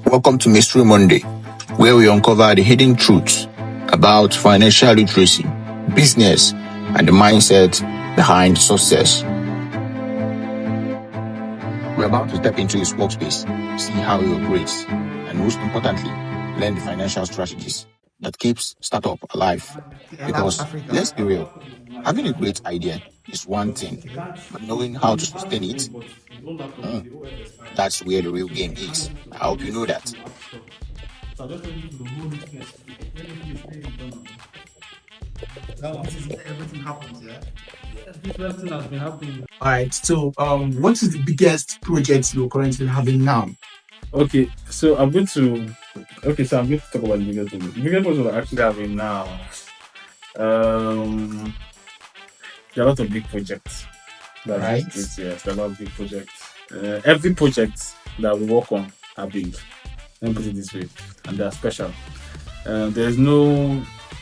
Welcome to Mystery Monday, where we uncover the hidden truths about financial literacy, business, and the mindset behind success. We're about to step into his workspace, see how he operates, and most importantly, learn the financial strategies that keeps startup alive. Because let's be real, having a great idea is one thing, but knowing how to sustain it, that's where the real game is. I hope you know that. So I just want you to know this. Everything happens, yeah? Yes, this everything has been happening. Alright, so what is the biggest project you're currently having now? Okay, so I'm going to talk about the biggest project. The biggest project we're actually having now. There are a lot of big projects. Right. Yes, there are a lot of big projects. Every project that we work on are big. Let me put it this way, and they're special. There's no.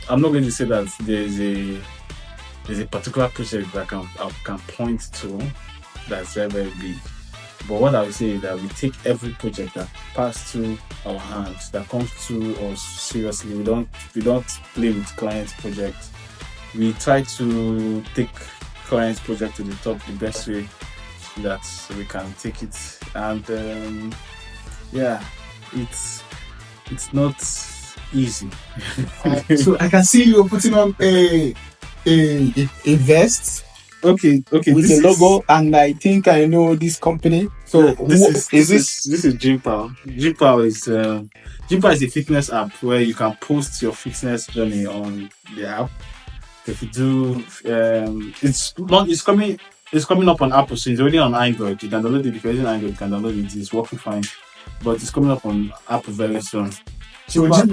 I'm not going to say that there's a particular project that I can point to that's very, very big. But what I would say is that we take every project that passes through our hands, that comes to us seriously. We don't play with clients' projects. We try to take clients' project to the top the best way that we can take it. And it's not easy. So I can see you putting on a vest. Okay. With a logo, and I think I know this company. So this is Gym Power. Gym Power is a fitness app where you can post your fitness journey on the app. If you do, it's coming up on Apple, so it's already on Android. You can download it. If you're using Android, you can download it. It's working fine, but it's coming up on Apple very soon. So Gym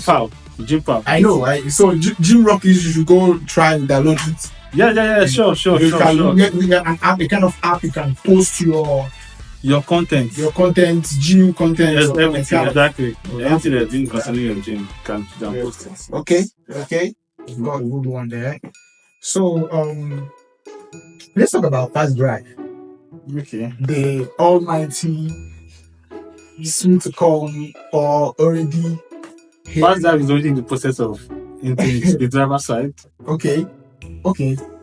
Power. I know. So Gym Rockies, you should go try and download it. Yeah. Sure. You can get an app, a kind of app you can post your content, gym content. Yes, everything, exactly. Anything that's doing concerning your gym can post it. Okay. You've got a good one there. So let's talk about Fast Drive. Okay. The almighty, soon to come, or already here. Fast Drive is already in the process of entering the driver's side. Okay.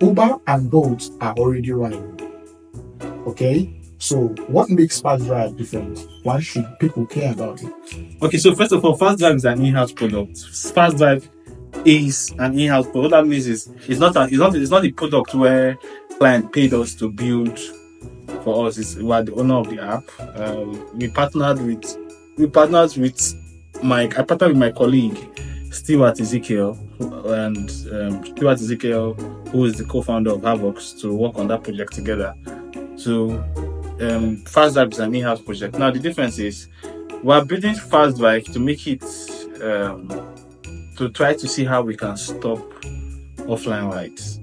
Uber and Bolt are already running. Okay. So what makes Fast Drive different? Why should people care about it? Okay, so first of all, Fast Drive is an in-house product. Fast Drive is an in-house product. What that means is it's not a product where client paid us to build for us. We are the owner of the app. I partnered with my colleague Stewart Ezekiel, and Stewart Ezekiel, who is the co-founder of Havox, to work on that project together. So Fast Drive is an in-house project. Now the difference is we're building Fast Drive to make it to try to see how we can stop offline rides.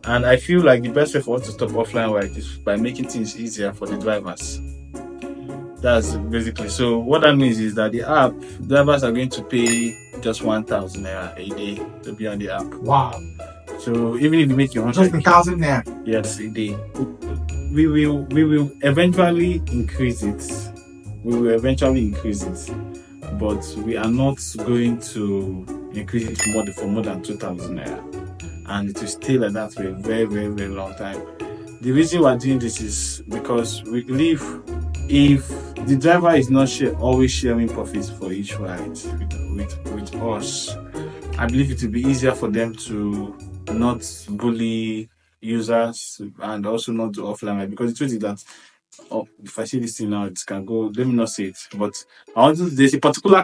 And I feel like the best way for us to stop offline rides is by making things easier for the drivers. That's basically. So what that means is that the app, drivers are going to pay just 1,000 naira a day to be on the app. Wow. So even if you make your 100, just 1,000 naira. Yes, a day. We will eventually increase it. But we are not going to increase it for more than 2,000 naira, and it will stay like that for a very, very, very long time. The reason we're doing this is because we believe if the driver is not always sharing profits for each ride with us, I believe it will be easier for them to not bully users and also not do offline ride. Because the truth is that, if I say this thing now, it can go. Let me not say it, but there's a particular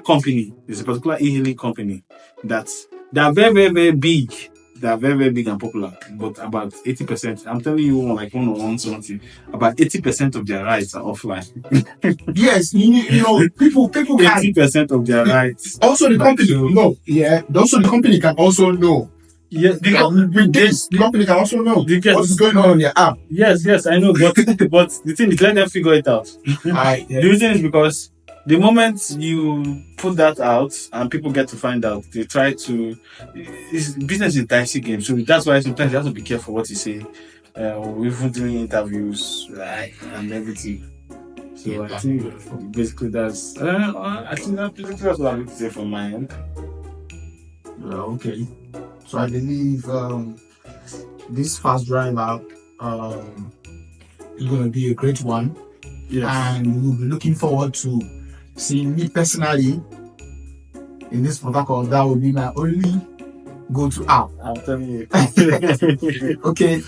e-hailing company that they are very, very, very big. they are very, very big and popular, but about 80%, I'm telling you, like one-on-one something, about 80% of their rights are offline. Yes, you know, people can 80% of their rights. also the company also the company can also know. Yeah, The company can also know what's going on your app. Yes, I know, but the thing is, let them figure it out. The reason is because the moment you put that out and people get to find out, they try to. Business is a dicey game, so that's why sometimes you have to be careful what you say. Even doing interviews, and everything. So I think basically that's. I think that's what I'm going to say from my end. Okay. So I believe this fast drive app is going to be a great one. Yes. And we'll be looking forward to seeing me personally in this protocol. That will be my only go-to app. I'm telling you. Okay.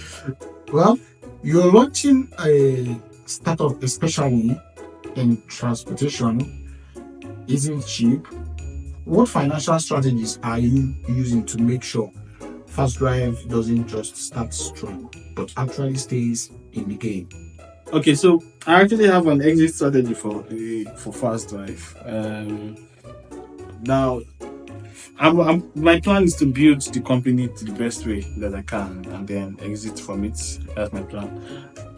Well, you're launching a startup, especially in transportation, isn't cheap. What financial strategies are you using to make sure Fast Drive doesn't just start strong, but actually stays in the game? Okay, so I actually have an exit strategy for Fast Drive. Now, my plan is to build the company to the best way that I can, and then exit from it. That's my plan.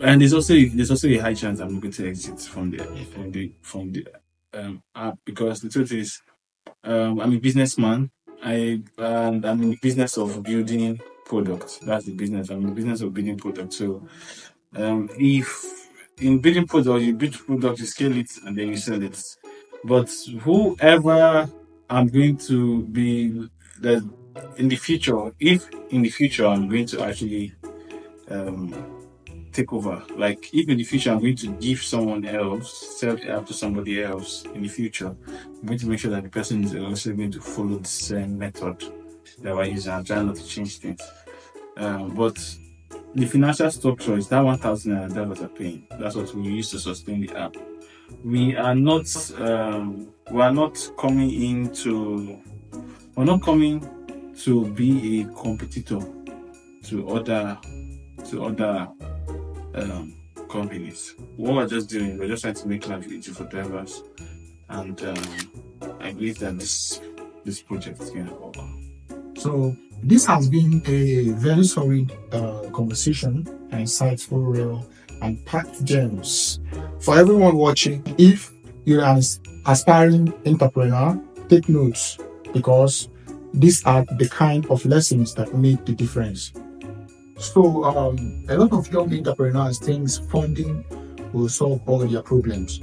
And there's also a high chance I'm going to exit from the app, because the truth is, I'm a businessman. I'm in the business of building products. That's the business. I'm in the business of building products. So, if in building products, you build products, you scale it, and then you sell it. But whoever I'm going to be in the future, if in the future I'm going to actually take over, like if in the future I'm going to give someone else, sell the app to somebody else in the future, I'm going to make sure that the person is also going to follow the same method that we're using. I'm trying not to change things. But the financial structure is that $1,000 that we're paying. That's what we use to sustain the app. We are not coming to be a competitor to other companies. What we're just doing, we're just trying to make life easy for drivers, and I believe that this project is going to go on. So this has been a very solid conversation, insightful, real, and packed gems. For everyone watching, if you're an aspiring entrepreneur, take notes, because these are the kind of lessons that make the difference. So a lot of young entrepreneurs think funding will solve all their problems.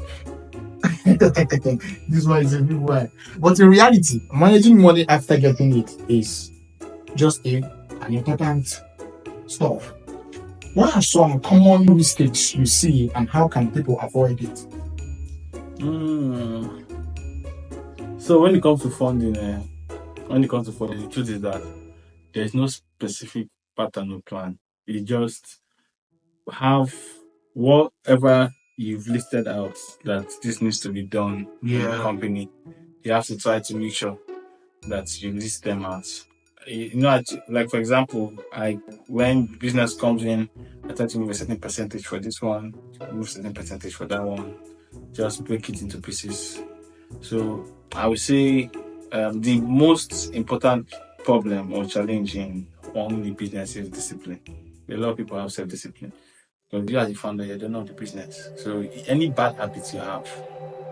This one is a big one. But in reality, managing money after getting it is just an important stuff. What are some common mistakes you see, and how can people avoid it? So when it comes to funding, the truth is that there is no specific pattern or plan. You just have whatever you've listed out that this needs to be done in the company. You have to try to make sure that you list them out. Like for example, when business comes in, I try to move a certain percentage for this one, move a certain percentage for that one, just break it into pieces. So I would say the most important problem or challenge in owning the business is discipline. A lot of people have self-discipline. Because you as a founder, you don't know the business. So any bad habits you have,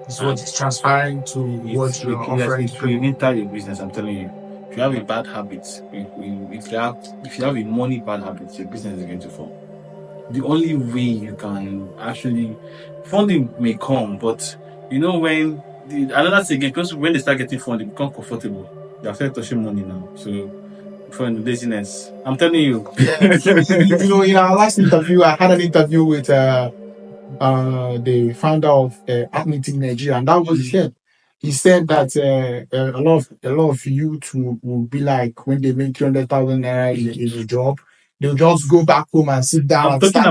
it's what is transferring to what you're offering. If you enter your business, I'm telling you, if you have a bad habit, if you have a money bad habit, your business is going to fall. The only way you can actually funding may come, but when another thing again, because when they start getting funding, they become comfortable. They are starting touching money now. So for laziness, I'm telling you. In our last interview, I had an interview with the founder of Admit in Nigeria, and that was his head. He said that a lot of youth will be like, when they make 300,000 naira in a job, they'll just go back home and sit down. I'm talking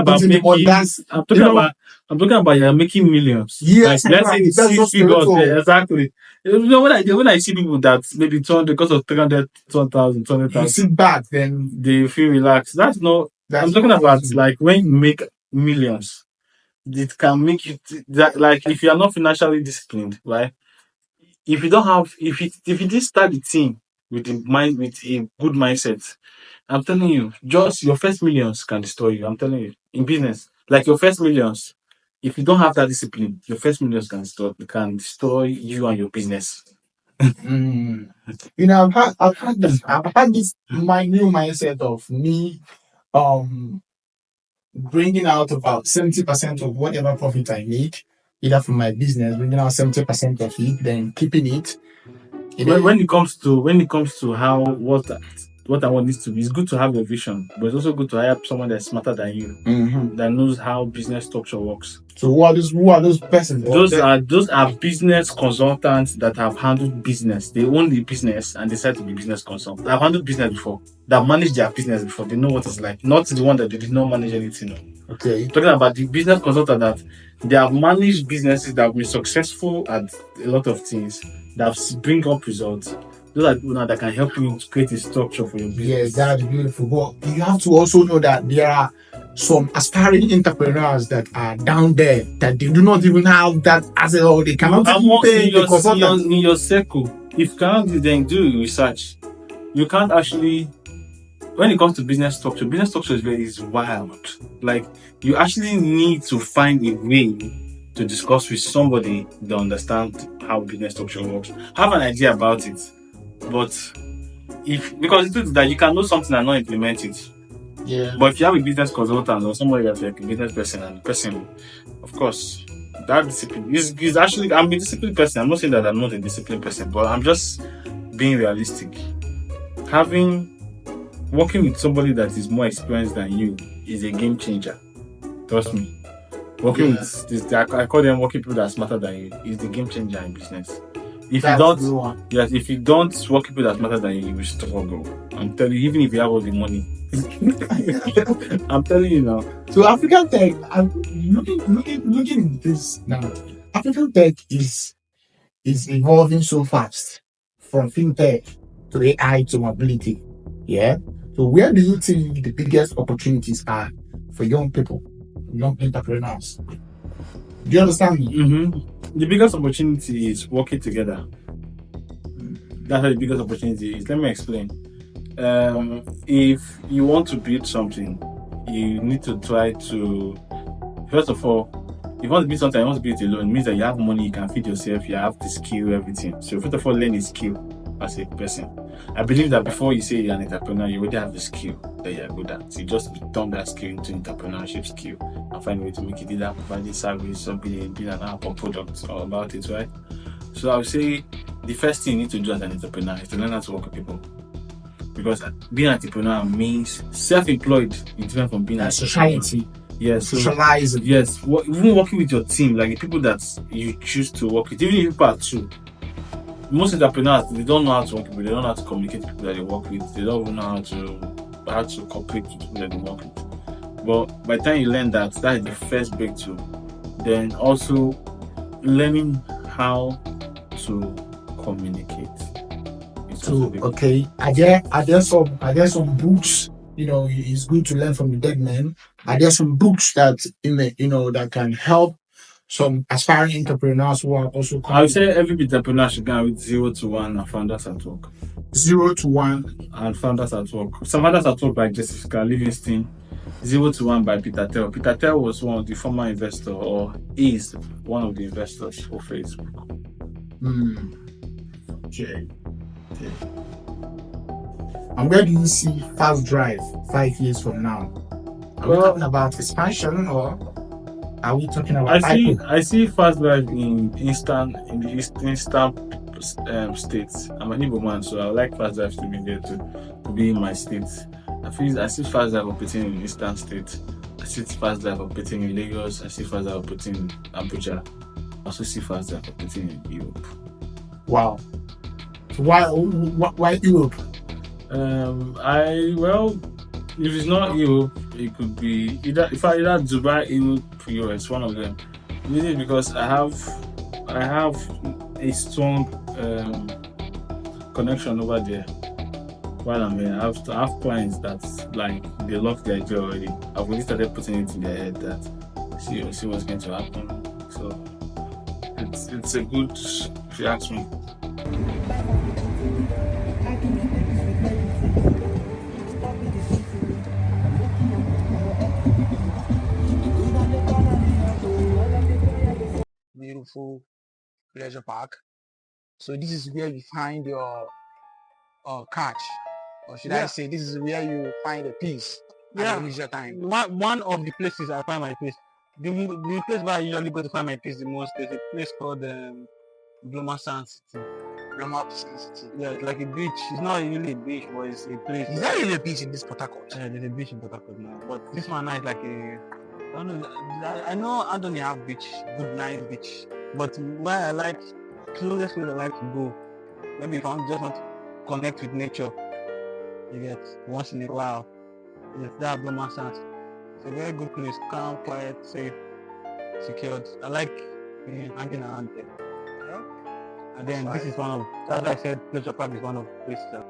about I'm talking about you're making millions. Yes, Like, let's say exactly. That's six just figures. spiritual. Yeah, exactly. You know, when I see people that maybe 200 because of 300, 200,000, You sit back, then they feel relaxed. That's not. I'm that's talking not about possible. like when you make millions, it can make you that like if you are not financially disciplined, right? If you don't have, if you didn't start the team with the mind with a good mindset, I'm telling you, just your first millions can destroy you. I'm telling you, in business, like your first millions, if you don't have that discipline, your first millions can destroy you and your business. Mm. You know, I've had this my new mindset of me um bringing out about 70% of whatever profit I make, either from my business, bringing out 70% of it, then keeping it. You know, When it comes to how what I want this to be, it's good to have a vision, but it's also good to hire someone that's smarter than you, that knows how business structure works. So who are those persons? Those are business consultants that have handled business. They own the business and decide to be business consultants. They've handled business before. They've managed their business before. They know what it's like. Not the one that they did not manage anything. Okay. Talking about the business consultant that they have managed businesses that have been successful at a lot of things, that bring up results. Those are people now that can help you to create a structure for your business. Yes, that's beautiful. But you have to also know that there are some aspiring entrepreneurs that are down there that they do not even have that asset or they cannot even pay the consultant. In your circle, if you cannot then do research. You can't actually, when it comes to business structure is wild. Like, you actually need to find a way to discuss with somebody that understands how business structure works. Have an idea about it, but because the truth is that you can know something and not implement it. Yeah. But if you have a business consultant or somebody that's like a business person, and the person, of course, that discipline is actually, I'm a disciplined person. I'm not saying that I'm not a disciplined person, but I'm just being realistic. Working with somebody that is more experienced than you is a game changer. Trust me. Working with this, I call them working people that are smarter than you, is the game changer in business. If you don't work people that are smarter than you, you will struggle. I'm telling you, even if you have all the money. I'm telling you now. So African tech, I'm looking at this now. African tech is evolving so fast, from fintech to AI to mobility. Yeah. So where do you think the biggest opportunities are for young people, young entrepreneurs? Do you understand me? The biggest opportunity is working together. That's how the biggest opportunity is. Let me explain. If you want to build something, you need to try to, first of all, if you want to build something, you want to build it alone, it means that you have money, you can feed yourself, you have the skill, everything. So first of all, learn the skill as a person. I believe that before you say you're an entrepreneur, you already have the skill that you're good at. So you just turn that skill into entrepreneurship skill and find a way to make it, either provide a service or build an app or product or about it, right? So I would say the first thing you need to do as an entrepreneur is to learn how to work with people. Because being an entrepreneur means self-employed is different from being an society. Yes, Socializing. Yes, even working with your team, like the people that you choose to work with, even if people are two. Most entrepreneurs, they don't know how to work with people, they don't know how to communicate with people that they work with, they don't even know how to cooperate with people that they work with. But by the time you learn that is the first breakthrough. Then also learning how to communicate. Okay, are there some books? It's good to learn from the dead man. Are there some books that that can help some aspiring entrepreneurs who are also I would say every entrepreneur should go with 0 to 1 and Founders at Work. 0 to 1 and Founders at Work. Some Founders at Work by Jessica Livingston. 0 to 1 by Peter Thiel. Peter Thiel was one of the former investors, or is one of the investors for Facebook. Okay. And where do you see Fast Drive 5 years from now? Are we talking about expansion, or are we talking about? I see Fast Drive in the eastern states. I'm an Igbo man, so I would like Fast Drive to be there to be in my state. I see Fast Drive operating in eastern states. I see Fast Drive operating in Lagos. I see Fast Drive operating in Abuja. I also see Fast Drive operating in Europe. Wow. So why Europe? If it's not Europe, it could be either Dubai, Europe, US, one of them. Maybe because I have a strong connection over there. While I'm here, I have clients that like they love the idea already. I've already started putting it in their head that see what's going to happen. So it's a good, if you ask me. Beautiful pleasure park. So this is where you find your catch, or should I say, this is where you find the peace at your leisure time. One of the places I find my peace. The place where I usually go to find my peace the most is a place called Bloma Sand City. Bloma Sand City. Yeah, it's like a beach. It's not really a beach, but it's a place. Is there really a beach in this Port Harcourt? Yeah, there's a beach in Port Harcourt now. But this one now is like I don't know. I know Anthony have beach, good nice beach. But where I like, closest place I like to go, maybe if I just want to connect with nature, you get once in a while. Yes, that Bloma Sand. It's a very good place, calm, quiet, safe, secured. I like hanging around there. Yeah. And then this is one of, as I said, Pleasure Park is one of the places that